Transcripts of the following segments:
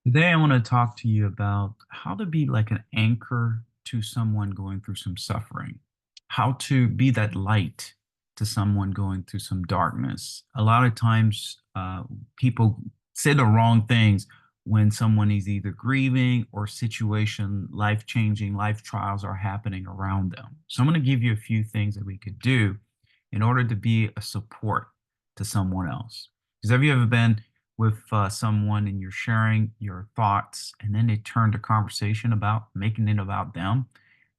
Today, I want to talk to you about how to be like an anchor to someone going through some suffering, how to be that light to someone going through some darkness. A lot of times, people say the wrong things when someone is either grieving or situation, life changing, life trials are happening around them. So, I'm going to give you a few things that we could do in order to be a support to someone else. Because have you ever been with someone and you're sharing your thoughts and then they turn the conversation about making it about them,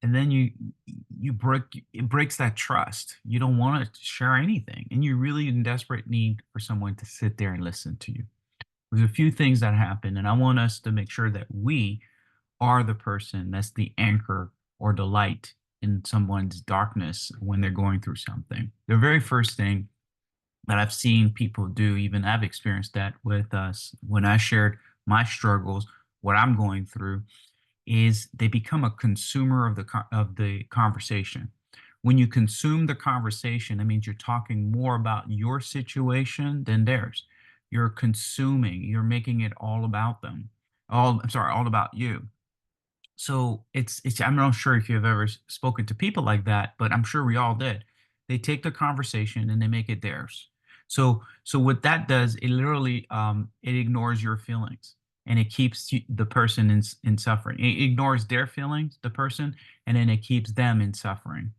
and then you break it breaks that trust. You don't want to share anything and you're really in desperate need for someone to sit there and listen to you. There's a few things that happen, and I want us to make sure that we are the person that's the anchor or the light in someone's darkness when they're going through something. The very first thing that I've seen people do, even I've experienced that with us when I shared my struggles, what I'm going through, is they become a consumer of the conversation. When you consume the conversation, that means you're talking more about your situation than theirs. You're consuming, you're making it all about them. I'm sorry, all about you. So it's I'm not sure if you've ever spoken to people like that, but I'm sure we all did. They take the conversation and they make it theirs. So what that does, it literally it ignores your feelings and it keeps the person in suffering. It ignores their feelings, the person, and then it keeps them in suffering.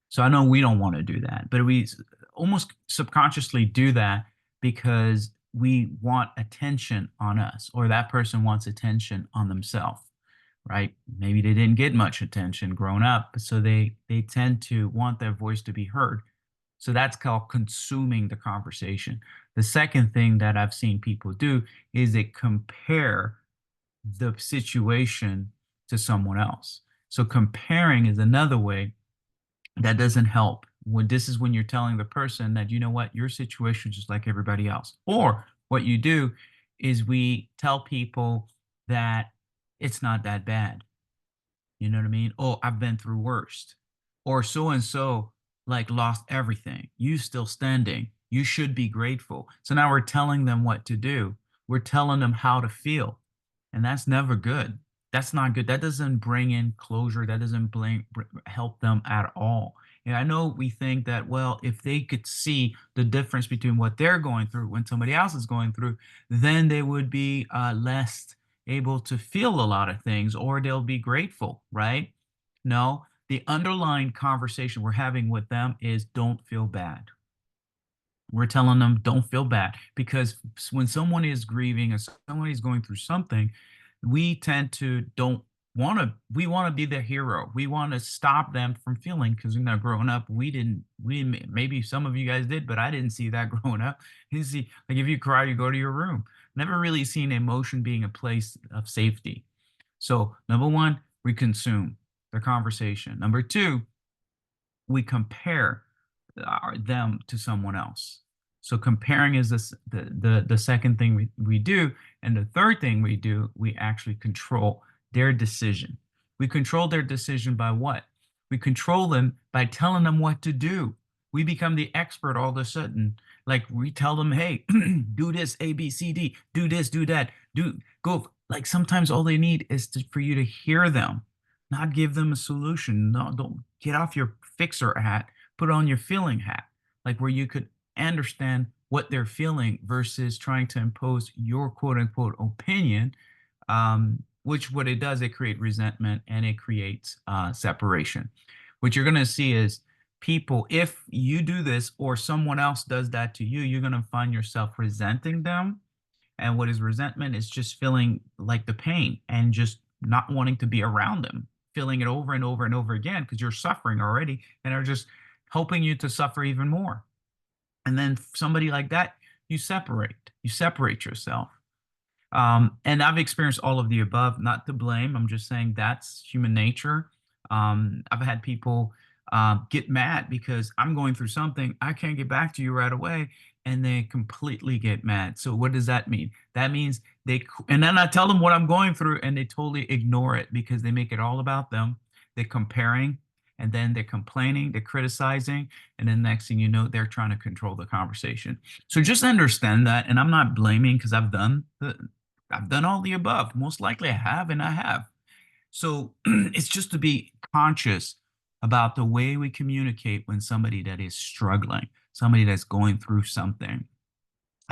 So I know we don't want to do that, but we almost subconsciously do that because we want attention on us, or that person wants attention on themselves, right? Maybe they didn't get much attention growing up, so they tend to want their voice to be heard. So that's called consuming the conversation. The second thing that I've seen people do is they compare the situation to someone else. So comparing is another way that doesn't help. When this is when you're telling the person that, you know what, your situation is just like everybody else. Or what you do is we tell people that it's not that bad. You know what I mean? Oh, I've been through worst. Or so and so like lost everything. You still standing. You should be grateful. So now we're telling them what to do. We're telling them how to feel. And that's never good. That's not good. That doesn't bring in closure. That doesn't help them at all. And I know we think that, well, if they could see the difference between what they're going through when somebody else is going through, then they would be less able to feel a lot of things, or they'll be grateful, right? No, the underlying conversation we're having with them is don't feel bad. We're telling them don't feel bad, because when someone is grieving or someone is going through something, we tend to don't want to we want to be the hero. We want to stop them from feeling, because growing up, we maybe some of you guys did, but I didn't see that growing up. You see, like, if you cry, you go to your room. Never really seen emotion being a place of safety. So number one, we consume the conversation. Number two, we compare them to someone else. So comparing is the second thing we do. And the third thing we do, we actually control their decision. We control their decision by what? We control them by telling them what to do. We become the expert all of a sudden. Like, we tell them, hey, do this, A, B, C, D, do this, do that, do go. Like, sometimes all they need is for you to hear them, not give them a solution. No, don't get off your fixer hat, put on your feeling hat, like where you could understand what they're feeling versus trying to impose your quote unquote opinion, which what it does, it creates resentment and it creates separation. What you're going to see is people, if you do this or someone else does that to you, you're going to find yourself resenting them. And what is resentment is just feeling like the pain and just not wanting to be around them, feeling it over and over and over again because you're suffering already and are just helping you to suffer even more. And then somebody like that, you separate yourself. And I've experienced all of the above, not to blame. I'm just saying that's human nature. I've had people get mad because I'm going through something. I can't get back to you right away. And they completely get mad. So what does that mean? That means and then I tell them what I'm going through and they totally ignore it because they make it all about them. They're comparing, and then they're complaining, they're criticizing. And then next thing you know, they're trying to control the conversation. So just understand that. And I'm not blaming, because I've done I've done all the above. Most likely I have, and I have. So it's just to be conscious about the way we communicate when somebody that is struggling, somebody that's going through something.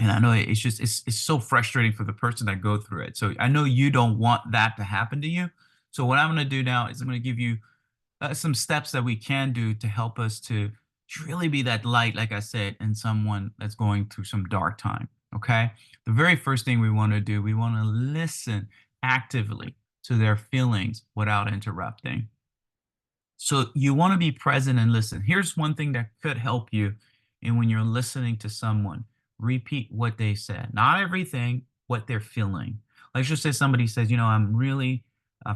And I know it's just it's so frustrating for the person that go through it. So I know you don't want that to happen to you. So what I'm going to do now is I'm going to give you some steps that we can do to help us to really be that light, like I said, in someone that's going through some dark time. Okay. The very first thing we want to do, we want to listen actively to their feelings without interrupting. So you want to be present and listen. Here's one thing that could help you. And when you're listening to someone, repeat what they said, not everything, what they're feeling. Let's just say somebody says, I'm really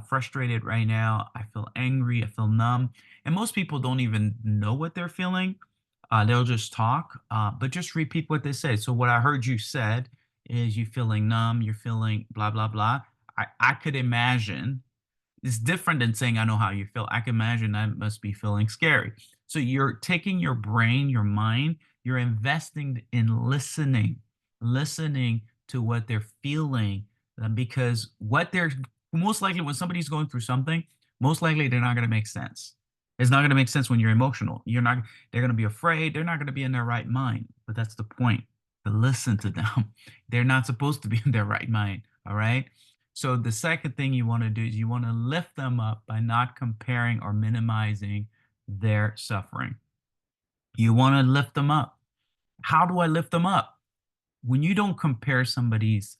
frustrated right now. I feel angry. I feel numb. And most people don't even know what they're feeling. They'll just talk, but just repeat what they say. So what I heard you said is you feeling numb, you're feeling blah, blah, blah. I could imagine it's different than saying, I know how you feel. I can imagine I must be feeling scary. So you're taking your brain, your mind, you're investing in listening to what they're feeling, because what they're most likely when somebody's going through something, most likely they're not going to make sense. It's not going to make sense when you're emotional. They're going to be afraid. They're not going to be in their right mind. But that's the point, to listen to them. They're not supposed to be in their right mind. All right. So the second thing you want to do is you want to lift them up by not comparing or minimizing their suffering. You want to lift them up. How do I lift them up? When you don't compare somebody's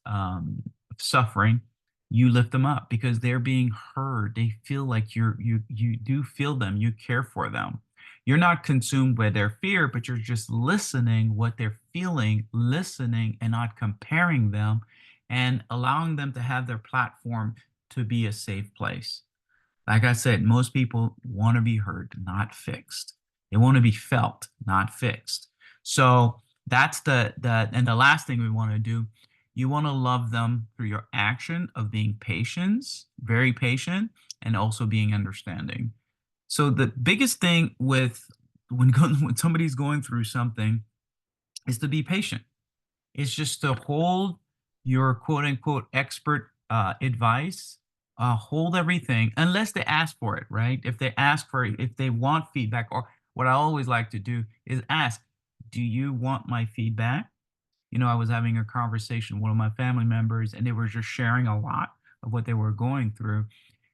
suffering, you lift them up because they're being heard. They feel like you do feel them. You care for them. You're not consumed by their fear, but you're just listening what they're feeling, listening and not comparing them, and allowing them to have their platform to be a safe place. Like I said, most people want to be heard, not fixed. They want to be felt, not fixed. So that's the last thing we want to do. You want to love them through your action of being patient, very patient, and also being understanding. So the biggest thing with when somebody's going through something is to be patient. It's just to hold your quote unquote expert advice, hold everything unless they ask for it, right? If they ask for it, if they want feedback, or what I always like to do is ask, do you want my feedback? I was having a conversation with one of my family members, and they were just sharing a lot of what they were going through.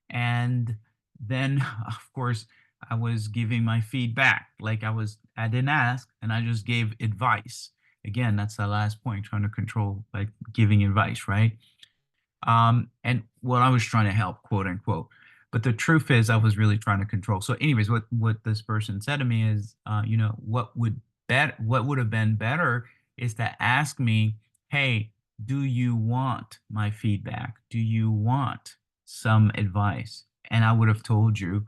And then, of course, I was giving my feedback. I didn't ask and I just gave advice. Again, that's the last point, trying to control, like giving advice, right? And what I was trying to help, quote unquote. But the truth is, I was really trying to control. So, anyways, what this person said to me is, what would have been better is to ask me, hey, do you want my feedback? Do you want some advice? And I would have told you,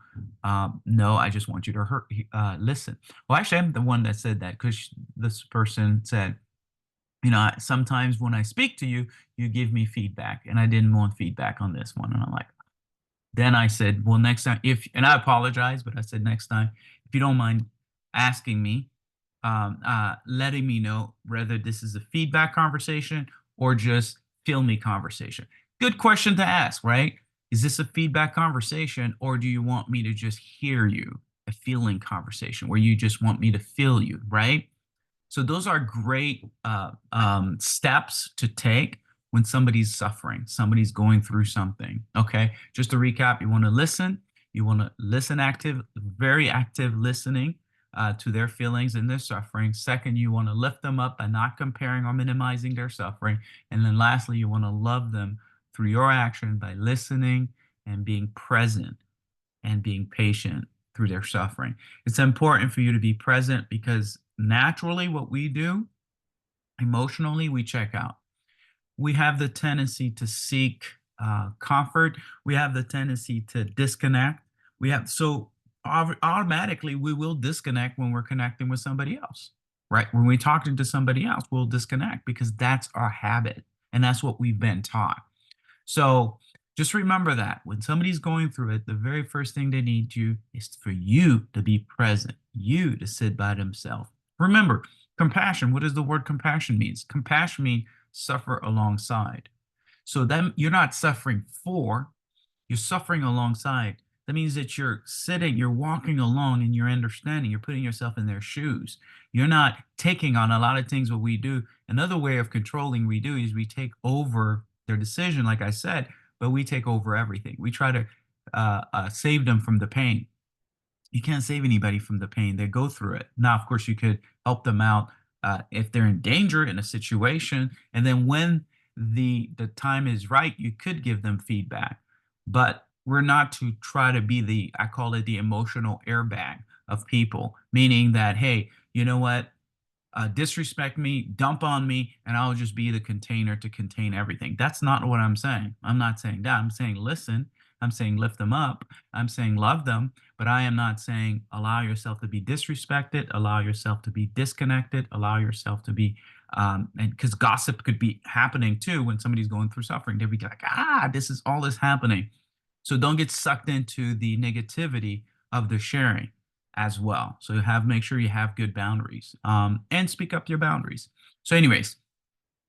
no, I just want you to listen. Well, actually, I'm the one that said that because this person said, sometimes when I speak to you, you give me feedback, and I didn't want feedback on this one. And I'm like, then I said, well, next time, and I apologize, but I said, next time, if you don't mind asking me, letting me know whether this is a feedback conversation or just feel me conversation. Good question to ask, right? Is this a feedback conversation, or do you want me to just hear you? A feeling conversation where you just want me to feel you, right? So those are great steps to take when somebody's suffering, somebody's going through something. Okay, just to recap, you want to listen. You want to listen active, very active listening to their feelings and their suffering. Second, you want to lift them up by not comparing or minimizing their suffering. And then lastly, you want to love them through your action by listening and being present and being patient through their suffering. It's important for you to be present because naturally, what we do emotionally, we check out. We have the tendency to seek comfort. We have the tendency to disconnect. Automatically we will disconnect when we're connecting with somebody else, right? When we're talking to somebody else, we'll disconnect because that's our habit and that's what we've been taught. So just remember that when somebody's going through it, the very first thing they need you is for you to be present, you to sit by themselves. Remember, compassion. What does the word compassion means? Compassion means suffer alongside. So then you're not suffering for, you're suffering alongside. That means that you're sitting, you're walking along and you're understanding, you're putting yourself in their shoes. You're not taking on a lot of things what we do. Another way of controlling we do is we take over their decision, like I said, but we take over everything. We try to save them from the pain. You can't save anybody from the pain. They go through it. Now, of course, you could help them out if they're in danger in a situation, and then when the time is right, you could give them feedback. But we're not to try to be the, I call it the emotional airbag of people, meaning that, hey, you know what? Disrespect me, dump on me, and I'll just be the container to contain everything. That's not what I'm saying. I'm not saying that. I'm saying listen. I'm saying lift them up. I'm saying love them. But I am not saying allow yourself to be disrespected, allow yourself to be disconnected, allow yourself to be, and because gossip could be happening too when somebody's going through suffering. They'll be like, this is all this happening. So don't get sucked into the negativity of the sharing as well. So you have make sure you have good boundaries and speak up your boundaries. So, anyways,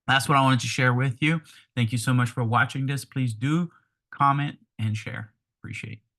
that's what I wanted to share with you. Thank you so much for watching this. Please do comment and share. Appreciate it.